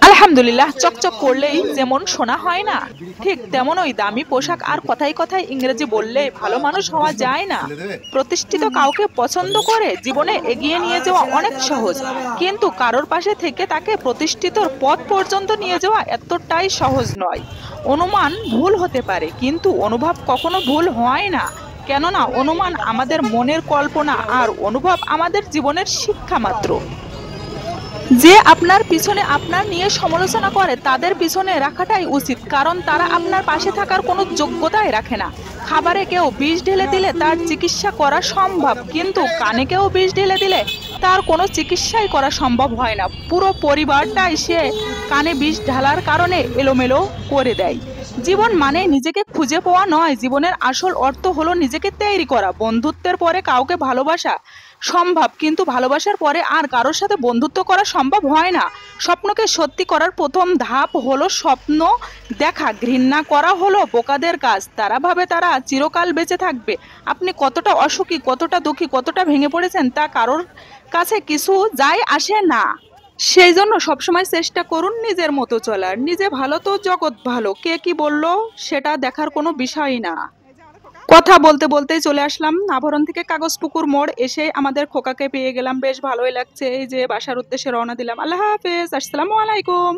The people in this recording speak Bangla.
আলহামদুলিল্লাহ, চকচক করলেই যেমন শোনা হয় না, ঠিক তেমনই দামি পোশাক আর কথায় কথায় ইংরেজি বললে ভালো মানুষ হওয়া যায় না। প্রতিষ্ঠিত কাউকে পছন্দ করে জীবনে এগিয়ে নিয়ে যাওয়া অনেক সহজ, কিন্তু কারোর পাশে থেকে তাকে প্রতিষ্ঠিতর পথ পর্যন্ত নিয়ে যাওয়া এতটাই সহজ নয়। অনুমান ভুল হতে পারে, কিন্তু অনুভব কখনো ভুল হয় না। কেননা অনুমান আমাদের মনের কল্পনা, আর অনুভব আমাদের জীবনের শিক্ষা মাত্র। যে আপনার পিছনে আপনার নিয়ে সমালোচনা করে তাদের পিছনে রাখাটাই উচিত, কারণ তারা আপনার পাশে থাকার কোনো যোগ্যতাই রাখে না। খাবারে কেউ বিষ ঢেলে দিলে তার চিকিৎসা করা সম্ভব, কিন্তু কানে কেউ বিষ ঢেলে দিলে তার কোনো চিকিৎসাই করা সম্ভব হয় না। পুরো পরিবারটাই সে কানে বিষ ঢালার কারণে এলোমেলো করে দেয়। জীবন মানে নিজেকে খুঁজে পাওয়া নয়, জীবনের আসল অর্থ হলো নিজেকে তৈরি করা। বন্ধুত্বের পরে কাউকে ভালোবাসা সম্ভব, কিন্তু ভালোবাসার পরে আর কারোর সাথে বন্ধুত্ব করা সম্ভব হয় না। স্বপ্নকে সত্যি করার প্রথম ধাপ হলো স্বপ্ন দেখা। ঘৃণা করা হলো বোকাদের কাজ, তারা ভাবে তারা চিরকাল বেঁচে থাকবে। আপনি কতটা অসুখী, কতটা দুঃখী, কতটা ভেঙে পড়েছেন তা কারোর কাছে কিছু যায় আসে না। সেই জন্য সবসময় চেষ্টা করুন নিজের মতো চলার। নিজে ভালো তো জগৎ ভালো, কে কি বললো সেটা দেখার কোনো বিষয় না। কথা বলতে বলতেই চলে আসলাম আভরণ থেকে কাগজপুকুর মোড়। এসে আমাদের খোকাকে পেয়ে গেলাম, বেশ ভালোই লাগছে। এই যে বাসার উদ্দেশ্যে রওনা দিলাম। আল্লাহ হাফেজ, আসসালামু আলাইকুম।